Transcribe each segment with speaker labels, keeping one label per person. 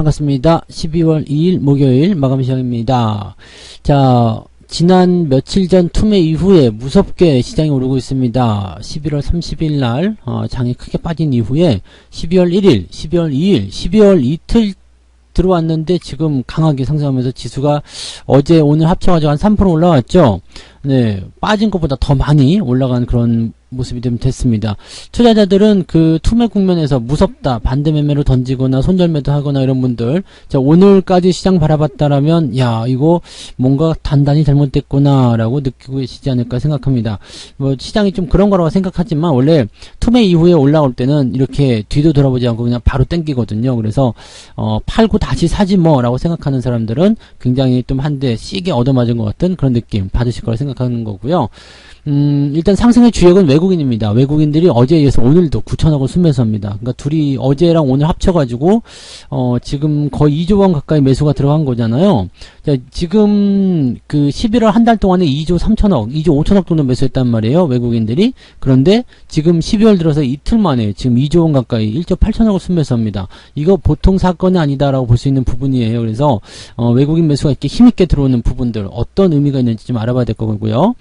Speaker 1: 반갑습니다. 12월 2일 목요일 마감 시간입니다. 자, 지난 며칠 전 투매 이후에 무섭게 시장이 오르고 있습니다. 11월 30일 날 장이 크게 빠진 이후에 12월 1일, 12월 2일, 12월 이틀 들어왔는데 지금 강하게 상승하면서 지수가 어제 오늘 합쳐가지고 한 3% 올라왔죠. 네, 빠진 것보다 더 많이 올라간 그런 모습이 좀 됐습니다. 투자자들은 그 투매 국면에서 무섭다, 반대 매매로 던지거나 손절매도 하거나 이런 분들, 자, 오늘까지 시장 바라봤다라면, 야, 이거 뭔가 단단히 잘못됐구나, 라고 느끼고 계시지 않을까 생각합니다. 뭐, 시장이 좀 그런 거라고 생각하지만, 원래 투매 이후에 올라올 때는 이렇게 뒤도 돌아보지 않고 그냥 바로 땡기거든요. 그래서, 팔고 다시 사지 뭐, 라고 생각하는 사람들은 굉장히 좀 한 대 세게 얻어맞은 것 같은 그런 느낌 받으실 거라 생각하는 거고요. 일단 상승의 주역은 외국인입니다. 외국인들이 어제에 이어서 오늘도 9천억을 순매수합니다. 그러니까 둘이 어제랑 오늘 합쳐가지고 지금 거의 2조 원 가까이 매수가 들어간 거잖아요. 자, 지금 그 11월 한 달 동안에 2조 3천억, 2조 5천억 정도 매수했단 말이에요. 외국인들이. 그런데 지금 12월 들어서 이틀 만에 지금 2조 원 가까이 1조 8천억을 순매수합니다. 이거 보통 사건이 아니다라고 볼 수 있는 부분이에요. 그래서 외국인 매수가 이렇게 힘있게 들어오는 부분들 어떤 의미가 있는지 좀 알아봐야 될 거고요.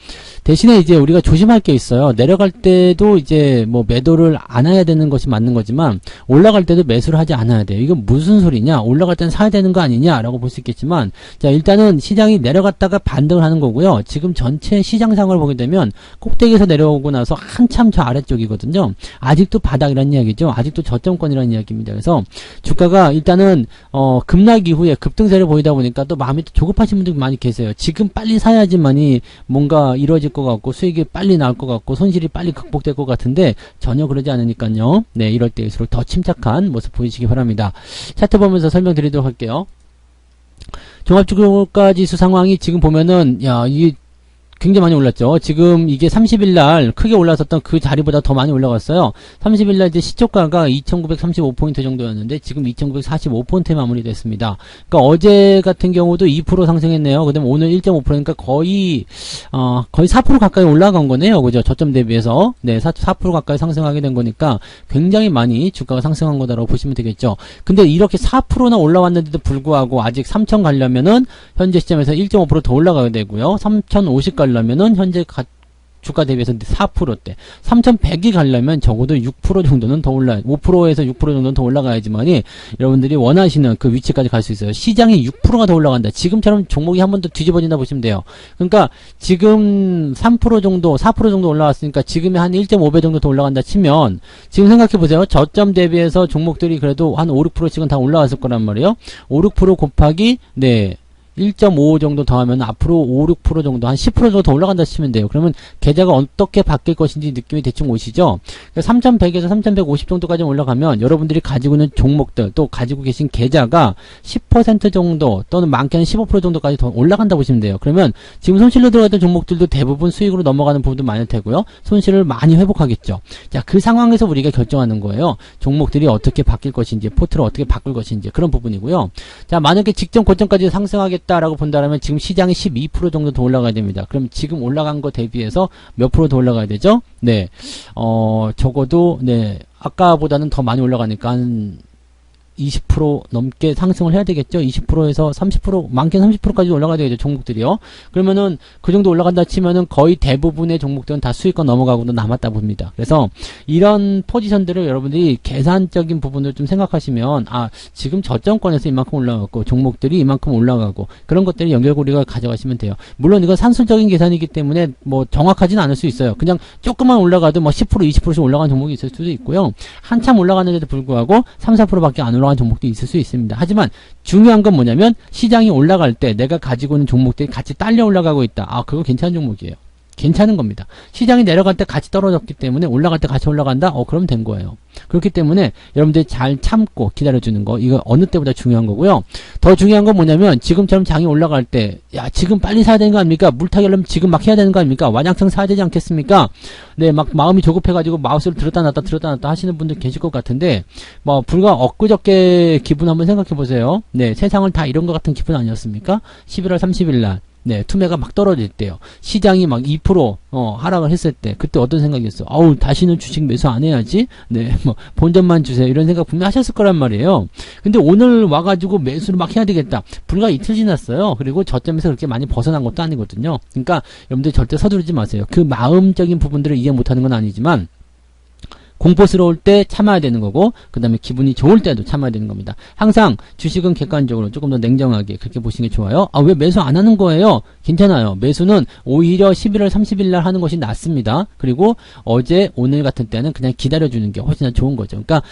Speaker 1: 대신에 이제 우리가 조심할 게 있어요. 내려갈 때도 이제 뭐 매도를 안 해야 되는 것이 맞는 거지만 올라갈 때도 매수를 하지 않아야 돼요. 이건 무슨 소리냐? 올라갈 때는 사야 되는 거 아니냐라고 볼 수 있겠지만, 자, 일단은 시장이 내려갔다가 반등을 하는 거고요. 지금 전체 시장 상황을 보게 되면 꼭대기에서 내려오고 나서 한참 저 아래쪽이거든요. 아직도 바닥이라는 이야기죠. 아직도 저점권이라는 이야기입니다. 그래서 주가가 일단은 급락 이후에 급등세를 보이다 보니까 또 마음이 조급하신 분들이 많이 계세요. 지금 빨리 사야지만이 뭔가 이루어질 것 같고 수익이 빨리 나올 것 같고 손실이 빨리 극복될 것 같은데 전혀 그러지 않으니까요. 네, 이럴 때일수록 더 침착한 모습 보이시기 바랍니다. 차트 보면서 설명드리도록 할게요. 종합주가지수 상황이 지금 보면은 이게 굉장히 많이 올랐죠. 지금 이게 30일날 크게 올랐었던 그 자리보다 더 많이 올라갔어요. 30일날 이제 시초가가 2935포인트 정도였는데 지금 2945포인트에 마무리됐습니다. 그러니까 어제 같은 경우도 2% 상승했네요. 그 다음에 오늘 1.5%니까 거의 4% 가까이 올라간 거네요. 그죠? 저점 대비해서. 네, 4% 가까이 상승하게 된 거니까 굉장히 많이 주가가 상승한 거다라고 보시면 되겠죠. 근데 이렇게 4%나 올라왔는데도 불구하고 아직 3,000 가려면은 현재 시점에서 1.5% 더 올라가야 되고요. 3,050 가려면은 현재 주가 대비해서 4%대 3,100이 가려면 적어도 6% 정도는 더 5%에서 6% 정도는 더 올라가야지만이 여러분들이 원하시는 그 위치까지 갈 수 있어요. 시장이 6%가 더 올라간다. 지금처럼 종목이 한 번 더 뒤집어진다 보시면 돼요. 그러니까 지금 3% 정도 4% 정도 올라왔으니까 지금이 한 1.5배 정도 더 올라간다 치면 지금 생각해 보세요. 저점 대비해서 종목들이 그래도 한 5, 6%씩은 다 올라왔을 거란 말이에요. 5, 6% 곱하기 1.55 정도 더하면 앞으로 5, 6% 정도 한 10% 정도 더 올라간다 치면 돼요. 그러면 계좌가 어떻게 바뀔 것인지 느낌이 대충 오시죠? 3,100에서 3,150 정도까지 올라가면 여러분들이 가지고 있는 종목들 또 가지고 계신 계좌가 10% 정도 또는 많게는 15% 정도까지 더 올라간다 보시면 돼요. 그러면 지금 손실로 들어갔던 종목들도 대부분 수익으로 넘어가는 부분도 많을 테고요. 손실을 많이 회복하겠죠. 자, 그 상황에서 우리가 결정하는 거예요. 종목들이 어떻게 바뀔 것인지, 포트를 어떻게 바꿀 것인지 그런 부분이고요. 자, 만약에 직전 고점까지 상승하겠다 라고 본다면 지금 시장이 12% 정도 더 올라가야 됩니다. 그럼 지금 올라간 거 대비해서 몇 프로 더 올라가야 되죠? 네, 적어도 아까보다는 더 많이 올라가니까 한 20% 넘게 상승을 해야 되겠죠. 20%에서 30%, 많게는 30%까지 올라가야 되겠죠. 종목들이요. 그러면은 그 정도 올라간다 치면은 거의 대부분의 종목들은 다 수익권 넘어가고도 남았다 봅니다. 그래서 이런 포지션들을 여러분들이 계산적인 부분을 좀 생각하시면 지금 저점권에서 이만큼 올라갔고 종목들이 이만큼 올라가고 그런 것들이 연결고리가 가져가시면 돼요. 물론 이건 산술적인 계산이기 때문에 뭐 정확하지는 않을 수 있어요. 그냥 조금만 올라가도 뭐 10%, 20%씩 올라가는 종목이 있을 수도 있고요. 한참 올라가는데도 불구하고 3, 4%밖에 안 올라간 종목도 있을 수 있습니다. 하지만 중요한 건 뭐냐면 시장이 올라갈 때 내가 가지고 있는 종목들이 같이 딸려 올라가고 있다. 그거 괜찮은 종목이에요. 괜찮은 겁니다. 시장이 내려갈 때 같이 떨어졌기 때문에 올라갈 때 같이 올라간다? 그럼 된 거예요. 그렇기 때문에 여러분들이 잘 참고 기다려주는 거, 이거 어느 때보다 중요한 거고요. 더 중요한 건 뭐냐면 지금처럼 장이 올라갈 때 지금 빨리 사야 되는 거 아닙니까? 물타기 하려면 지금 막 해야 되는 거 아닙니까? 완양창 사야 되지 않겠습니까? 네, 막 마음이 조급해가지고 마우스를 들었다 놨다 하시는 분들 계실 것 같은데 뭐 불과 엊그저께 기분 한번 생각해 보세요. 네, 세상을 다 이런 것 같은 기분 아니었습니까? 11월 30일 날 네, 투매가 막 떨어질 때요. 시장이 막 2% 하락을 했을 때 그때 어떤 생각이었어요? 아우, 다시는 주식 매수 안 해야지. 네, 뭐 본전만 주세요. 이런 생각 분명히 하셨을 거란 말이에요. 근데 오늘 와가지고 매수를 막 해야 되겠다. 불과 이틀 지났어요. 그리고 저점에서 그렇게 많이 벗어난 것도 아니거든요. 그러니까 여러분들 절대 서두르지 마세요. 그 마음적인 부분들을 이해 못하는 건 아니지만 공포스러울 때 참아야 되는 거고, 그 다음에 기분이 좋을 때도 참아야 되는 겁니다. 항상 주식은 객관적으로 조금 더 냉정하게 그렇게 보시는 게 좋아요. 아, 왜 매수 안 하는 거예요? 괜찮아요. 매수는 오히려 11월 30일 날 하는 것이 낫습니다. 그리고 어제, 오늘 같은 때는 그냥 기다려주는 게 훨씬 더 좋은 거죠. 그러니까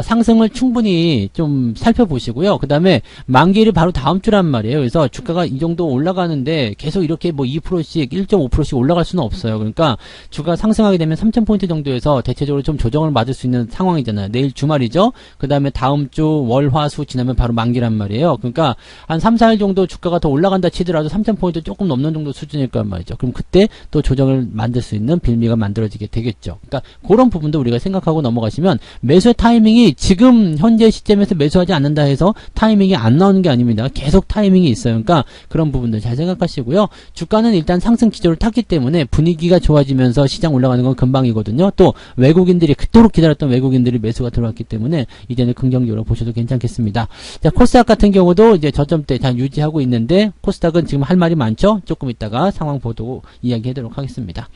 Speaker 1: 상승을 충분히 좀 살펴보시고요. 그 다음에 만기일이 바로 다음 주란 말이에요. 그래서 주가가 이 정도 올라가는데 계속 이렇게 뭐 2%씩, 1.5%씩 올라갈 수는 없어요. 그러니까 주가가 상승하게 되면 3,000포인트 정도에서 대체적으로 좀 조정을 맞을 수 있는 상황이잖아요. 내일 주말이죠. 그 다음에 다음 주 월, 화, 수 지나면 바로 만기란 말이에요. 그러니까 한 3, 4일 정도 주가가 더 올라간다 치더라도 3,000포인트 조금 넘는 정도 수준일 거란 말이죠. 그럼 그때 또 조정을 만들 수 있는 빌미가 만들어지게 되겠죠. 그러니까 그런 부분도 우리가 생각하고 넘어가시면 매수의 타이밍이 지금 현재 시점에서 매수하지 않는다 해서 타이밍이 안 나오는 게 아닙니다. 계속 타이밍이 있어요. 그러니까 그런 부분들 잘 생각하시고요. 주가는 일단 상승 기조를 탔기 때문에 분위기가 좋아지면서 시장 올라가는 건 금방이거든요. 또 외국인들이 그토록 기다렸던 외국인들이 매수가 들어왔기 때문에 이제는 긍정적으로 보셔도 괜찮겠습니다. 자, 코스닥 같은 경우도 이제 저점대 잘 유지하고 있는데 코스닥은 지금 할 말이 많죠? 조금 있다가 상황 보고 이야기하도록 하겠습니다.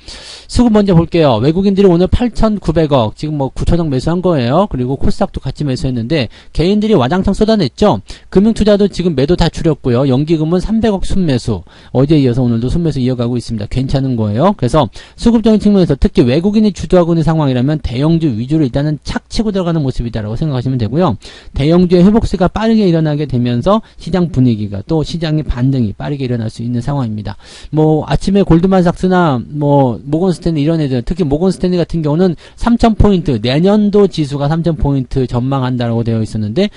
Speaker 1: 수급 먼저 볼게요. 외국인들이 오늘 8,900억 지금 뭐 9,000억 매수한 거예요. 그리고 코스닥도 같이 매수했는데 개인들이 와장창 쏟아냈죠. 금융투자도 지금 매도 다 줄였고요. 연기금은 300억 순매수, 어제에 이어서 오늘도 순매수 이어가고 있습니다. 괜찮은 거예요. 그래서 수급적인 측면에서 특히 외국인이 주도하고 있는 상황이라면 대형주 위주로 일단은 착 치고 들어가는 모습이다라고 생각하시면 되고요. 대형주의 회복세가 빠르게 일어나게 되면서 시장 분위기가 또 시장의 반등이 빠르게 일어날 수 있는 상황입니다. 뭐 아침에 골드만삭스나 뭐 모건스탠리 이런 애들, 특히 모건스탠리 같은 경우는 3,000포인트, 내년도 지수가 3,000포인트 전망한다라고 되어 있었는데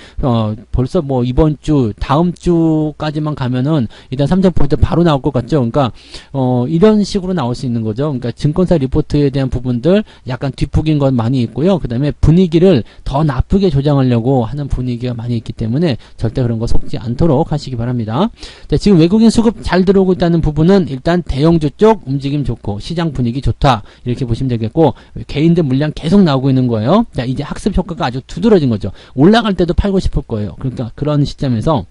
Speaker 1: 벌써 뭐 이번 주 다음 주까지만 가면은 일단 3,000포인트 바로 나올 것 같죠. 그러니까 이런 식으로 나올 수 있는 거죠. 그러니까 증권사 리포트에 대한 부분들 약간 뒷북인 건 많이 있고요. 그 다음에 분위기를 더 나쁘게 조장하려고 하는 분위기가 많이 있기 때문에 절대 그런 거 속지 않도록 하시기 바랍니다. 자, 지금 외국인 수급 잘 들어오고 있다는 부분은 일단 대형주 쪽 움직임 좋고 시장 분위기 좋다 이렇게 보시면 되겠고, 개인들 물량 계속 나오고 있는 거예요. 자, 이제 학습 효과가 아주 두드러진 거죠. 올라갈 때도 팔고 싶을 거예요. 그러니까 그런 시점에서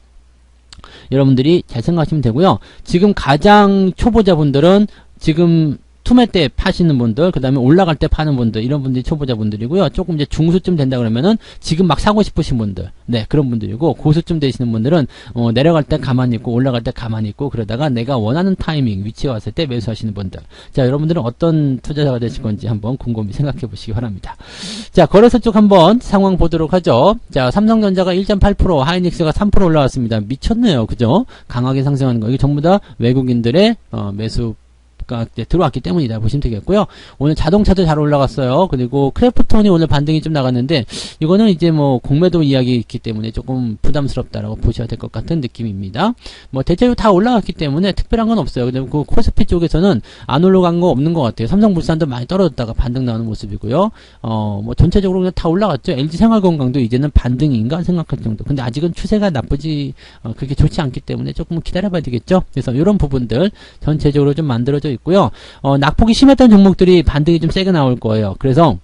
Speaker 1: 여러분들이 잘 생각하시면 되고요. 지금 가장 초보자분들은 지금 투매 때 파시는 분들, 그 다음에 올라갈 때 파는 분들, 이런 분들이 초보자분들이고요. 조금 이제 중수쯤 된다 그러면은 지금 막 사고 싶으신 분들, 네, 그런 분들이고, 고수쯤 되시는 분들은 내려갈 때 가만히 있고 올라갈 때 가만히 있고 그러다가 내가 원하는 타이밍, 위치에 왔을 때 매수하시는 분들. 자, 여러분들은 어떤 투자자가 되실 건지 한번 곰곰이 생각해 보시기 바랍니다. 자, 거래소 쪽 한번 상황 보도록 하죠. 자, 삼성전자가 1.8%, 하이닉스가 3% 올라왔습니다. 미쳤네요. 그죠? 강하게 상승하는 거. 이게 전부 다 외국인들의 매수 들어왔기 때문이다 보시면 되겠고요. 오늘 자동차도 잘 올라갔어요. 그리고 크래프톤이 오늘 반등이 좀 나갔는데 이거는 이제 뭐 공매도 이야기 있기 때문에 조금 부담스럽다라고 보셔야 될 것 같은 느낌입니다. 뭐 대체로 다 올라갔기 때문에 특별한 건 없어요. 근데 그 코스피 쪽에서는 안 올라간 거 없는 것 같아요. 삼성물산도 많이 떨어졌다가 반등 나오는 모습이고요. 뭐 전체적으로 그냥 다 올라갔죠. LG생활건강도 이제는 반등인가 생각할 정도. 근데 아직은 추세가 나쁘지 그렇게 좋지 않기 때문에 조금 기다려봐야 되겠죠. 그래서 이런 부분들 전체적으로 좀 만들어져 있고요. 낙폭이 심했던 종목들이 반등이 좀 세게 나올 거예요. 그래서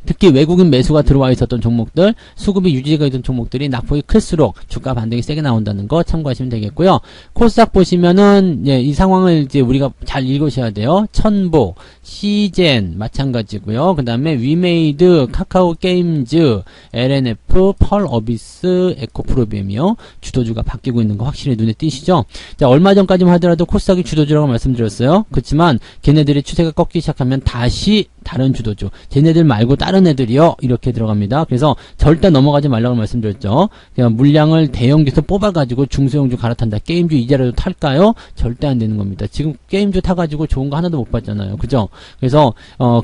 Speaker 1: 특히 외국인 매수가 들어와 있었던 종목들, 수급이 유지가 있던 종목들이 낙폭이 클수록 주가 반등이 세게 나온다는 거 참고하시면 되겠고요. 코스닥 보시면은 이 상황을 이제 우리가 잘 읽으셔야 돼요. 천보, 시젠 마찬가지고요. 그 다음에 위메이드, 카카오 게임즈, LNF, 펄 어비스, 에코프로비엠이요. 주도주가 바뀌고 있는 거 확실히 눈에 띄시죠? 자, 얼마 전까지만 하더라도 코스닥이 주도주라고 말씀드렸어요. 그렇지만 걔네들의 추세가 꺾이기 시작하면 다시 다른 주도주, 쟤네들 말고 다른 애들이요, 이렇게 들어갑니다. 그래서 절대 넘어가지 말라고 말씀드렸죠. 그냥 물량을 대형주에서 뽑아가지고 중소형주 갈아탄다. 게임주 이자라도 탈까요? 절대 안 되는 겁니다. 지금 게임주 타가지고 좋은 거 하나도 못 봤잖아요. 그죠? 그래서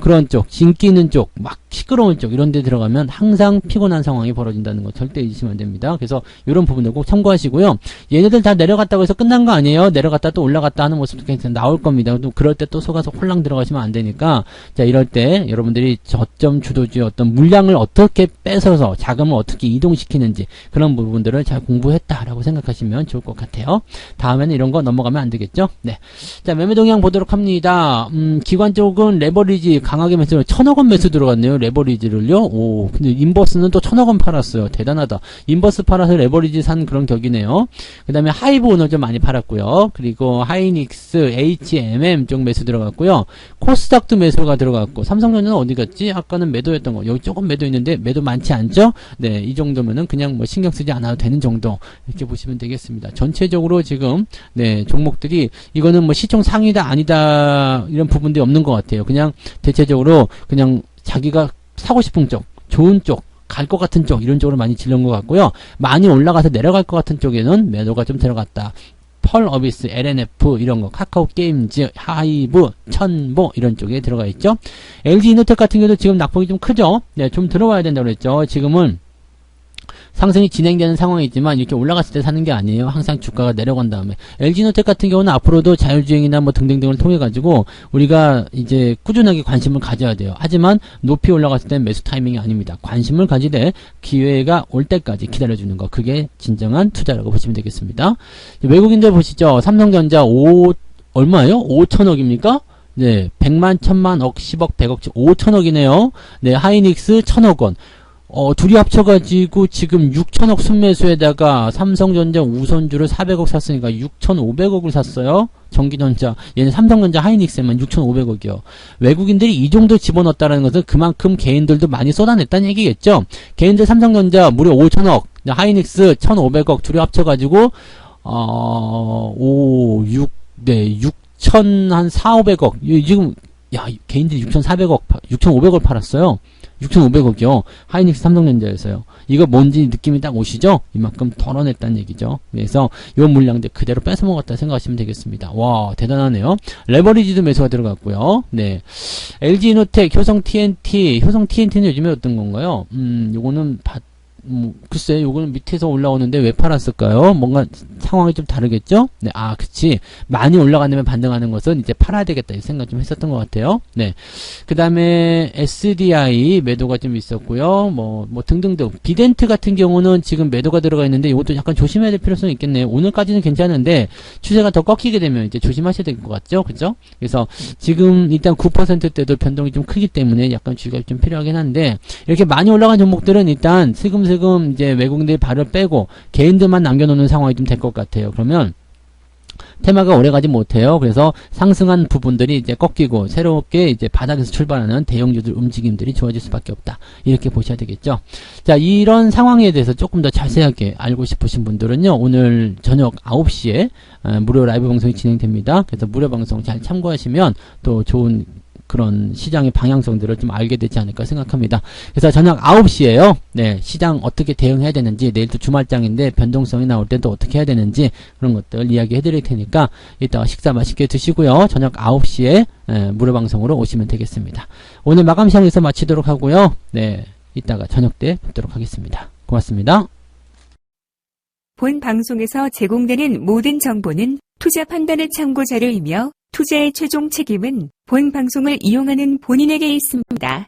Speaker 1: 그런 쪽, 인기 있는 쪽 막 시끄러운 쪽 이런 데 들어가면 항상 피곤한 상황이 벌어진다는 거 절대 잊으시면 안 됩니다. 그래서 이런 부분들 꼭 참고하시고요. 얘네들 다 내려갔다고 해서 끝난 거 아니에요. 내려갔다 또 올라갔다 하는 모습도 괜찮 나올 겁니다. 또 그럴 때 또 속아서 홀랑 들어가시면 안 되니까 자 이럴 때 여러분들이 저점 주도주의 어떤 물량을 어떻게 뺏어서 자금을 어떻게 이동시키는지 그런 부분들을 잘 공부했다라고 생각하시면 좋을 것 같아요. 다음에는 이런 거 넘어가면 안 되겠죠? 네. 자 매매 동향 보도록 합니다. 기관 쪽은 레버리지 강하게 매수 1000억 원 매수 들어갔네요. 레버리지를요. 오, 근데 인버스는 또 1000억 원 팔았어요. 대단하다. 인버스 팔아서 레버리지 산 그런 격이네요. 그 다음에 하이브 오늘 좀 많이 팔았고요. 그리고 하이닉스, HMM 쪽 매수 들어갔고요. 코스닥도 매수가 들어갔고, 삼성전자는 어디 갔지? 아까는 매도였던 거. 여기 조금 매도 있는데 매도 많지 않죠? 네, 이 정도면은 그냥 뭐 신경 쓰지 않아도 되는 정도. 이렇게 보시면 되겠습니다. 전체적으로 지금, 네, 종목들이 이거는 뭐 시총 상위다 아니다 이런 부분들이 없는 것 같아요. 그냥 대체적으로 그냥 자기가 사고 싶은 쪽, 좋은 쪽, 갈 것 같은 쪽 이런 쪽으로 많이 질른 것 같고요. 많이 올라가서 내려갈 것 같은 쪽에는 매도가 좀 들어갔다. 펄 어비스, LNF 이런 거, 카카오 게임즈, 하이브, 천보 이런 쪽에 들어가 있죠. LG 이노텍 같은 경우도 지금 낙폭이 좀 크죠. 네, 좀 들어와야 된다고 그랬죠. 지금은 상승이 진행되는 상황이지만 이렇게 올라갔을 때 사는 게 아니에요. 항상 주가가 내려간 다음에 LG노텍 같은 경우는 앞으로도 자율주행이나 뭐 등등등을 통해 가지고 우리가 이제 꾸준하게 관심을 가져야 돼요. 하지만 높이 올라갔을 때 매수 타이밍이 아닙니다. 관심을 가지되 기회가 올 때까지 기다려주는 거 그게 진정한 투자라고 보시면 되겠습니다. 외국인들 보시죠. 삼성전자 얼마예요? 5천억입니까? 네, 100만, 1000만, 억, 10억, 100억, 5천억이네요. 네, 하이닉스 1000억 원. 둘이 합쳐가지고 지금 6천억 순매수에다가 삼성전자 우선주를 400억 샀으니까 6,500억을 샀어요. 전기전자. 얘는 삼성전자 하이닉스에만 6,500억이요. 외국인들이 이 정도 집어넣었다는 것은 그만큼 개인들도 많이 쏟아냈다는 얘기겠죠. 개인들 삼성전자 무려 5천억, 하이닉스 1,500억 둘이 합쳐가지고, 6,400억. 지금, 야, 개인들이 6,400억, 6,500억 팔았어요. 6,500억이요. 하이닉스 삼성전자에서요. 이거 뭔지 느낌이 딱 오시죠? 이만큼 덜어냈다는 얘기죠. 그래서 요 물량들 그대로 뺏어 먹었다 생각하시면 되겠습니다. 와, 대단하네요. 레버리지도 매수가 들어갔고요. 네. LG이노텍, 효성 TNT는 요즘에 어떤 건가요? 요거는 글쎄, 요거는 밑에서 올라오는데 왜 팔았을까요? 뭔가 상황이 좀 다르겠죠? 네, 그치. 많이 올라가면 반등하는 것은 이제 팔아야 되겠다, 이 생각 좀 했었던 것 같아요. 네. 그 다음에 SDI 매도가 좀 있었고요. 뭐 등등등. 비덴트 같은 경우는 지금 매도가 들어가 있는데 이것도 약간 조심해야 될 필요성이 있겠네요. 오늘까지는 괜찮은데 추세가 더 꺾이게 되면 이제 조심하셔야 될 것 같죠? 그죠? 그래서 지금 일단 9%대도 변동이 좀 크기 때문에 약간 주의가 좀 필요하긴 한데 이렇게 많이 올라간 종목들은 일단 슬금슬금 이제 외국인들이 발을 빼고 개인들만 남겨놓는 상황이 좀 될 것 같아요. 그러면 테마가 오래가지 못해요. 그래서 상승한 부분들이 이제 꺾이고 새롭게 이제 바닥에서 출발하는 대형주들 움직임들이 좋아질 수밖에 없다. 이렇게 보셔야 되겠죠. 자, 이런 상황에 대해서 조금 더 자세하게 알고 싶으신 분들은요. 오늘 저녁 9시에 무료 라이브 방송이 진행됩니다. 그래서 무료 방송 잘 참고하시면 또 좋은 그런 시장의 방향성들을 좀 알게 되지 않을까 생각합니다. 그래서 저녁 9시에요. 네, 시장 어떻게 대응해야 되는지, 내일 또 주말장인데 변동성이 나올 때 또 어떻게 해야 되는지 그런 것들 이야기해 드릴 테니까 이따가 식사 맛있게 드시고요. 저녁 9시에 무료 방송으로 오시면 되겠습니다. 오늘 마감 시간에서 마치도록 하고요. 네, 이따가 저녁 때 뵙도록 하겠습니다. 고맙습니다.
Speaker 2: 본 방송에서 제공되는 모든 정보는 투자 판단의 참고 자료이며 투자의 최종 책임은 본 방송을 이용하는 본인에게 있습니다.